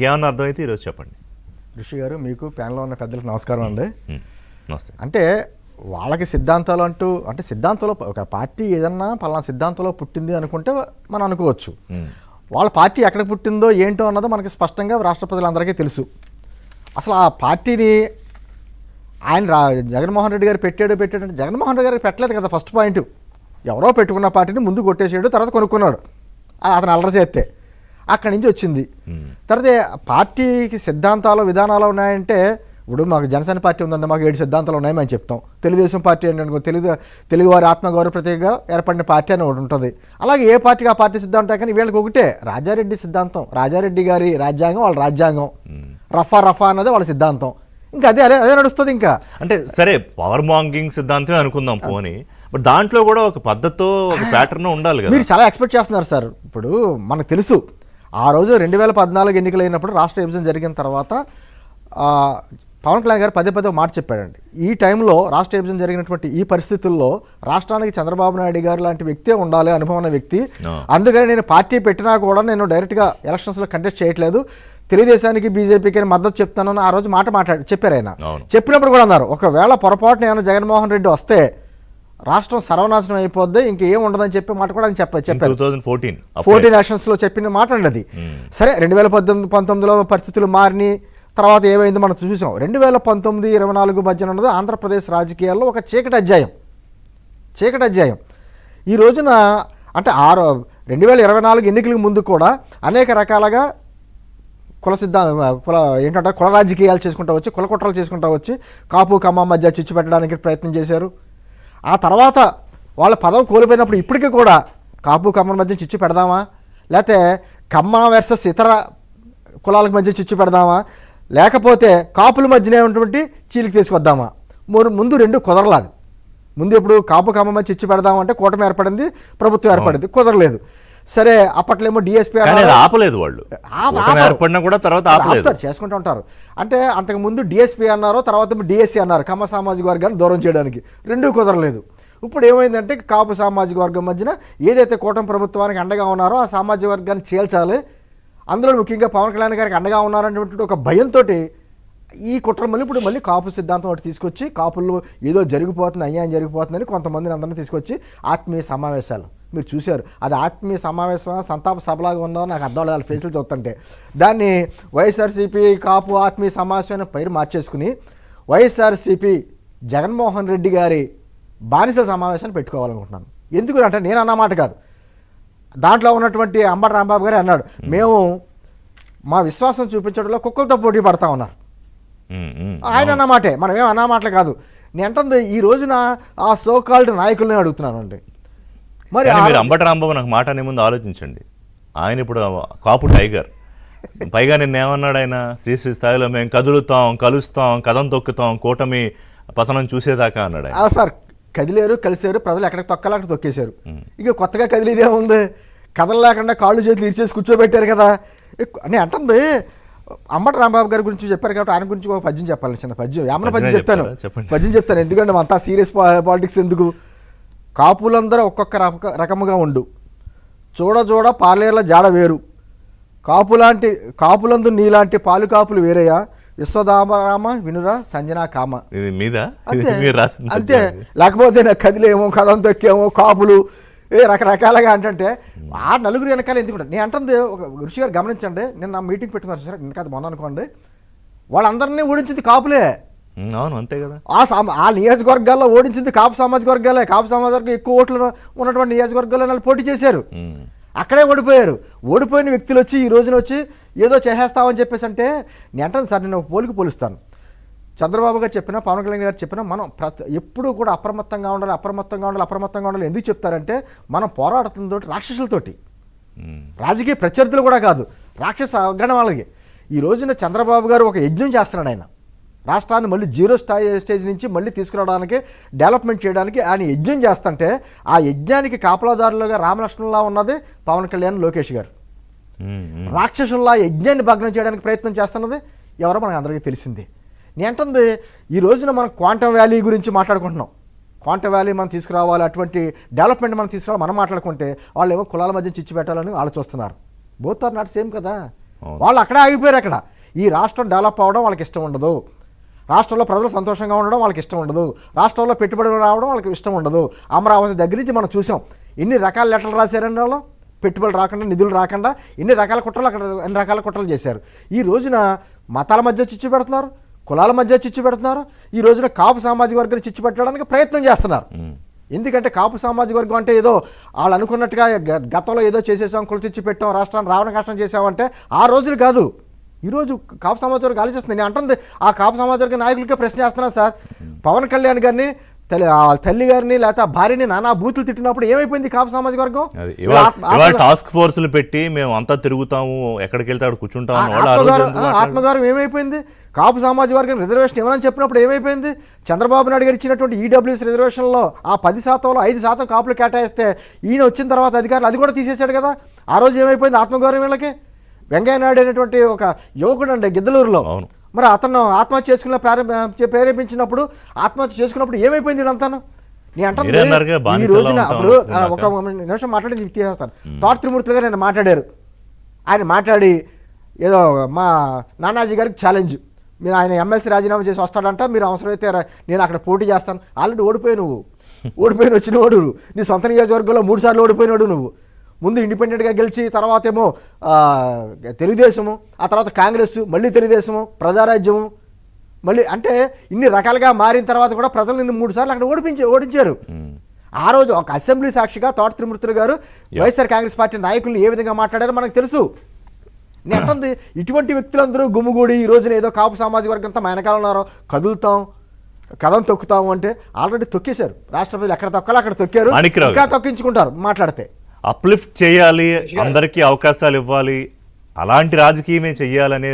ఏమన్నా అర్థమైతే ఈరోజు చెప్పండి. ఋషి గారు, మీకు ప్యానెల్లో ఉన్న పెద్దలకు నమస్కారం అండి. నమస్తే. అంటే వాళ్ళకి సిద్ధాంతాలు అంటూ, అంటే సిద్ధాంతంలో ఒక పార్టీ ఏదన్నా పలానా సిద్ధాంతంలో పుట్టింది అనుకుంటే మనం అనుకోవచ్చు. వాళ్ళ పార్టీ ఎక్కడ పుట్టిందో ఏంటో అన్నది మనకి స్పష్టంగా రాష్ట్ర ప్రజలందరికీ తెలుసు. అసలు ఆ పార్టీని ఆయన జగన్మోహన్ రెడ్డి గారు పెట్టాడంటే జగన్మోహన్ రెడ్డి గారికి పెట్టలేదు కదా. ఫస్ట్ పాయింట్, ఎవరో పెట్టుకున్న పార్టీని ముందు కొట్టేసాడు, తర్వాత కొనుక్కున్నాడు అతను అల్లరి చేస్తే, అక్కడి నుంచి వచ్చింది. తర్వాత పార్టీకి సిద్ధాంతాలు విధానాలు ఉన్నాయంటే, ఇప్పుడు మాకు జనసేన పార్టీ ఉందంటే మాకు 7 సిద్ధాంతాలు ఉన్నాయని మేము చెప్తాం. తెలుగుదేశం పార్టీ ఏంటంటే తెలుగువారి ఆత్మగౌరవ ప్రతీకగా ఏర్పడిన పార్టీ అని ఒకటి ఉంటుంది. అలాగే ఏ పార్టీకి ఆ పార్టీ సిద్ధాంతం, కానీ వీళ్ళకి ఒకటే రాజారెడ్డి సిద్ధాంతం, రాజారెడ్డి గారి రాజ్యాంగం వాళ్ళ రాజ్యాంగం, రఫా అన్నది వాళ్ళ సిద్ధాంతం. ఇంకా అదే అదే అదే నడుస్తుంది. ఇంకా అంటే సరే పవర్ మాంగింగ్ సిద్ధాంతమే అనుకుందాం పోనీ, బట్ దాంట్లో కూడా ఒక పద్ధతితో ఒక ప్యాటర్న్ ఉండాలి కదా. మీరు చాలా ఎక్స్పెక్ట్ చేస్తున్నారు సార్. ఇప్పుడు మనకు తెలుసు, ఆ రోజు 2014 ఎన్నికలైనప్పుడు రాష్ట్ర విభజన జరిగిన తర్వాత పవన్ కళ్యాణ్ గారు పదే మాట చెప్పాడండి. ఈ టైంలో రాష్ట్ర విభజన జరిగినటువంటి ఈ పరిస్థితుల్లో రాష్ట్రానికి చంద్రబాబు నాయుడు గారు లాంటి వ్యక్తే ఉండాలి, అనుభవం ఉన్న వ్యక్తి. అందుకని నేను పార్టీ పెట్టినా కూడా నేను డైరెక్ట్గా ఎలక్షన్స్లో కంటెస్ట్ చేయట్లేదు, తెలుగుదేశానికి బీజేపీకి మద్దతు చెప్తానని ఆ రోజు చెప్పారు ఆయన. చెప్పినప్పుడు కూడా అన్నారు, ఒకవేళ పొరపాటున ఏమైనా జగన్మోహన్ రెడ్డి వస్తే రాష్ట్రం సర్వనాశనం అయిపోద్ది, ఇంకేం ఉండదని చెప్పే మాట కూడా ఆయన చెప్పారు. 2014 ఎలక్షన్స్లో చెప్పిన మాట అండి అది. సరే 2019లో పరిస్థితులు మారిని తర్వాత ఏమైందో మనం చూసాం. 2019-24 మధ్యన ఉన్నది ఆంధ్రప్రదేశ్ రాజకీయాల్లో ఒక చీకటి అధ్యాయం. ఈ రోజున అంటే 2024 ఎన్నికలకు ముందు కూడా అనేక రకాలుగా ఏంటంటే కుల రాజకీయాలు చేసుకుంటూ వచ్చి, కుల కుట్రలు చేసుకుంటూ వచ్చి కాపు కమ్మ మధ్య చిచ్చు పెట్టడానికి ప్రయత్నం చేశారు. ఆ తర్వాత వాళ్ళ పదవి కోల్పోయినప్పుడు ఇప్పటికీ కూడా కాపు కమ్మల మధ్య చిచ్చు పెడదామా, లేకపోతే కమ్మ వర్సెస్ ఇతర కులాలకు మధ్య చిచ్చు పెడదామా, లేకపోతే కాపుల మధ్యనే ఉన్నటువంటి చీలికి తీసుకొద్దామా? ముందు రెండు కుదరలేదు. ముందు ఇప్పుడు కాపు కమ్మ మధ్య చిచ్చు పెడదామంటే కూటమి ఏర్పడింది, ప్రభుత్వం ఏర్పడింది, కుదరలేదు. సరే అప్పట్లేమో డిఎస్పీ ఆపలేదు, వాళ్ళు చేసుకుంటూ ఉంటారు. అంటే అంతకు ముందు డిఎస్పీ అన్నారు, తర్వాత డిఎస్సీ అన్నారు, కమ్మ సామాజిక వర్గాన్ని దూరం చేయడానికి, రెండూ కుదరలేదు. ఇప్పుడు ఏమైందంటే కాపు సామాజిక వర్గం మధ్యన ఏదైతే కూటమి ప్రభుత్వానికి అండగా ఉన్నారో ఆ సామాజిక వర్గాన్ని చేల్చాలి, అందులో ముఖ్యంగా పవన్ కళ్యాణ్ గారికి అండగా ఉన్నారనేటువంటి ఒక భయంతో ఈ కుట్ర మళ్ళీ కాపు సిద్ధాంతం ఒకటి తీసుకొచ్చి, కాపుల్లో ఏదో జరిగిపోతుంది, అన్యాయం జరిగిపోతుందని కొంతమందిని అందరినీ తీసుకొచ్చి ఆత్మీయ సమావేశాలు మీరు చూశారు. అది ఆత్మీయ సమావేశం సంతాప సభలాగా ఉందో నాకు అర్థం లేదు వాళ్ళ ఫేస్లు చూస్తుంటే. దాన్ని వైఎస్ఆర్సీపీ కాపు ఆత్మీయ సమావేశమైన పేరు మార్చేసుకుని వైఎస్ఆర్సీపీ జగన్మోహన్ రెడ్డి గారి బానిస సమావేశాన్ని పెట్టుకోవాలనుకుంటున్నాను. ఎందుకు అంటే నేను అన్నమాట కాదు, దాంట్లో ఉన్నటువంటి అంబటి రాంబాబు గారే అన్నాడు, మేము మా విశ్వాసం చూపించడంలో కుక్కలతో పోటీ పడతా ఉన్నారు. ఆయన అన్నమాటే, మనం ఏం అన్నమాటలు కాదు. నేను అంటుంది ఈ రోజున ఆ సోకాల్డ్ నాయకులనే అడుగుతున్నాను అండి. మరి అంబటి రాంబాబు నాకు మాట అనే ముందు ఆలోచించండి, ఆయన ఇప్పుడు కాపు టైగర్, పైగా నిన్నేమన్నాడు ఆయన, శ్రీ స్థాయిలో మేము కదులుతాం, కలుస్తాం, కథం తొక్కుతాం, కూటమి పతనం చూసేదాకా అన్నాడు. సార్ కదిలేరు, కలిసారు, ప్రజలు ఎక్కడికి తొక్కాలి అక్కడ తొక్కేశారు. ఇక కొత్తగా కదిలేదే ఉంది, కథలు లేకుండా కాళ్ళు చేతులు ఇరిచేసి కూర్చోబెట్టారు కదా. నేను అంటుంది అంబటి రాంబాబు గారి గురించి చెప్పారు కాబట్టి ఆయన గురించి ఒక పద్యం చెప్పాలి, చిన్న పద్యం, ఏమన్నా పద్యం చెప్తాను. ఎందుకంటే అంతా సీరియస్ పాలిటిక్స్ ఎందుకు. కాపులందరూ ఒక్కొక్క రకముగా ఉండు, చూడ పాలేర్ల జాడ వేరు, కాపులందు నీలాంటి పాలు కాపులు వేరయ్యా, విశ్వదామరామ వినురా సంజనా కామ. అంతే, లేకపోతే నాకు కదిలేమో, కథం తొక్కేమో, కాపులు రకరకాలుగా అంటే ఆ నలుగురు వెనకాల ఎందుకుంటారు. నేను అంటుంది ఒక ఋషి గారు గమనించండి, నేను నా మీటింగ్ పెట్టుకున్నారు సార్, నేను కాదు మొన్న అనుకోండి, వాళ్ళందరినీ ఓడించింది కాపులే. అవును, అంతే కదా. ఆ నియోజకవర్గాల్లో ఓడించింది కాపు సామాజిక వర్గాలే. కాపు సామాజిక వర్గం ఎక్కువ ఓట్లు ఉన్నటువంటి నియోజకవర్గాల్లో వాళ్ళు పోటీ చేశారు, అక్కడే ఓడిపోయారు. ఓడిపోయిన వ్యక్తులు వచ్చి ఈ రోజున వచ్చి ఏదో చేసేస్తామని చెప్పేసి అంటే నేను అంటాను సార్, నేను పోలుస్తాను. చంద్రబాబు గారు చెప్పినా, పవన్ కళ్యాణ్ గారు చెప్పినా, మనం ఎప్పుడూ కూడా అప్రమత్తంగా ఉండాలి. ఎందుకు చెప్తారంటే మనం పోరాడుతున్న రాక్షసులతోటి, రాజకీయ ప్రత్యర్థులు కూడా కాదు, రాక్షస గణం వాళ్ళకి. ఈ రోజున చంద్రబాబు గారు ఒక యజ్ఞం చేస్తున్నాడు. ఆయన రాష్ట్రాన్ని మళ్ళీ జీరో స్టేజ్ నుంచి మళ్ళీ తీసుకురావడానికి, డెవలప్మెంట్ చేయడానికి ఆయన యజ్ఞం చేస్తుంటే ఆ యజ్ఞానికి కాపలాదారులుగా రామలక్ష్మణులా ఉన్నది పవన్ కళ్యాణ్, లోకేష్ గారు. రాక్షసుల్లా యజ్ఞాన్ని భగ్నం చేయడానికి ప్రయత్నం చేస్తున్నది ఎవరో మనకు అందరికీ తెలిసిందే. నేను అంటుంది ఈ రోజున మనం క్వాంటమ్ వ్యాలీ గురించి మాట్లాడుకుంటున్నాం. క్వాంటమ్ వ్యాలీ మనం తీసుకురావాలి, అటువంటి డెవలప్మెంట్ మనం తీసుకురావాలి మనం మాట్లాడుకుంటే వాళ్ళు ఏమో కులాల మధ్య చిచ్చు పెట్టాలని ఆలోచిస్తున్నారు. బోత్ ఆర్ నాట్ సేమ్ కదా. వాళ్ళు అక్కడే ఆగిపోయారు. అక్కడ ఈ రాష్ట్రం డెవలప్ అవ్వడం వాళ్ళకి ఇష్టం ఉండదు, రాష్ట్రంలో ప్రజలు సంతోషంగా ఉండడం వాళ్ళకి ఇష్టం ఉండదు, రాష్ట్రంలో పెట్టుబడులు రావడం వాళ్ళకి ఇష్టం ఉండదు. అమరావతి దగ్గర నుంచి మనం చూసాం ఎన్ని రకాల లెటర్లు రాశారండి వాళ్ళు, పెట్టుబడులు రాకుండా, నిధులు రాకుండా ఎన్ని రకాల కుట్రలు అక్కడ ఎన్ని రకాల కుట్రలు చేశారు. ఈ రోజున మతాల మధ్య చిచ్చు పెడుతున్నారు, కులాల మధ్య చిచ్చు పెడుతున్నారు. ఈ రోజున కాపు సామాజిక వర్గాన్ని చిచ్చు పెట్టడానికి ప్రయత్నం చేస్తున్నారు. ఎందుకంటే కాపు సామాజిక వర్గం అంటే ఏదో వాళ్ళు అనుకున్నట్టుగా గతంలో ఏదో చేసేసాం, కుల చిచ్చు పెట్టాం, రాష్ట్రాన్ని రావణ కష్టం చేసామంటే ఆ రోజులు కాదు. ఈరోజు కాపు సమాజ వర్గం ఆలోచిస్తుంది. నేను అంటుంది ఆ కాపు సమాజ వర్గ నాయకులకే ప్రశ్న చేస్తున్నాను సార్. పవన్ కళ్యాణ్ గారిని తల్లి గారిని లేకపోతే భార్యని నానా బూతులు తిట్టినప్పుడు ఏమైపోయింది కాపు సామాజిక వర్గం? టాస్క్ ఫోర్సులు పెట్టి మేము అంతా తిరుగుతాము, ఎక్కడికి వెళ్తే అక్కడ కూర్చుంటాము. ఆత్మగౌరవం ఏమైపోయింది? కాపు సామాజిక వర్గం రిజర్వేషన్ ఇవ్వనని చెప్పినప్పుడు ఏమైపోయింది? చంద్రబాబు నాయుడు గారు ఇచ్చినటువంటి ఈడబ్ల్యూఎస్ రిజర్వేషన్లో ఆ 10%లో 5% కాపులు కేటాయిస్తే ఈయన వచ్చిన తర్వాత అధికారులు అది కూడా తీసేశాడు కదా. ఆ రోజు ఏమైపోయింది ఆత్మగౌరవం వీళ్ళకి? వెంకయ్య నాయుడు అనేటువంటి ఒక యువకుడు అండి గిద్దలూరులో, మరి అతను ఆత్మహత్య చేసుకున్న ప్రేరేపించినప్పుడు ఆత్మహత్య చేసుకున్నప్పుడు ఏమైపోయింది వీళ్ళంతాను? నేను అంటాను ఈ రోజున అప్పుడు ఒక నిమిషం మాట్లాడి తీసేస్తాను. తోట త్రిమూర్తులు గారు ఆయన మాట్లాడారు. ఆయన మాట్లాడి ఏదో మా నానాజీ గారికి ఛాలెంజ్, మీరు ఆయన ఎమ్మెల్సీ రాజీనామా చేసి వస్తాడంట, మీరు అవసరమైతే నేను అక్కడ పోటీ చేస్తాను. ఆల్రెడీ ఓడిపోయి నువ్వు ఓడిపోయిన వచ్చిన వాడు, నీ సొంత నియోజకవర్గంలో 3 సార్లు ఓడిపోయినాడు నువ్వు. ముందు ఇండిపెండెంట్గా గెలిచి తర్వాత ఏమో తెలుగుదేశము, ఆ తర్వాత కాంగ్రెస్, మళ్ళీ తెలుగుదేశము, ప్రజారాజ్యము, మళ్ళీ అంటే ఇన్ని రకాలుగా మారిన తర్వాత కూడా ప్రజలు నిన్ను 3 సార్లు అక్కడ ఓడించారు. ఆ రోజు ఒక అసెంబ్లీ సాక్షిగా తోట త్రిమూర్తులు గారు వైఎస్ఆర్ కాంగ్రెస్ పార్టీ నాయకులు ఏ విధంగా మాట్లాడారో మనకు తెలుసు. నేను ఇటువంటి వ్యక్తులందరూ గుమ్ముగూడి ఈ రోజున ఏదో కాపు సామాజిక వర్గంతో మా వెనకాల ఉన్నారో, కదులుతాం, కథం తొక్కుతాము అంటే ఆల్రెడీ తొక్కేశారు. రాష్ట్ర ప్రజలు ఎక్కడ తొక్కాలో అక్కడ తొక్కారు, ఇంకా తొక్కించుకుంటారు మాట్లాడితే. అప్లిఫ్ట్ చేయాలి, అందరికీ అవకాశాలు ఇవ్వాలి, అలాంటి రాజకీయమే చెయ్యాలనే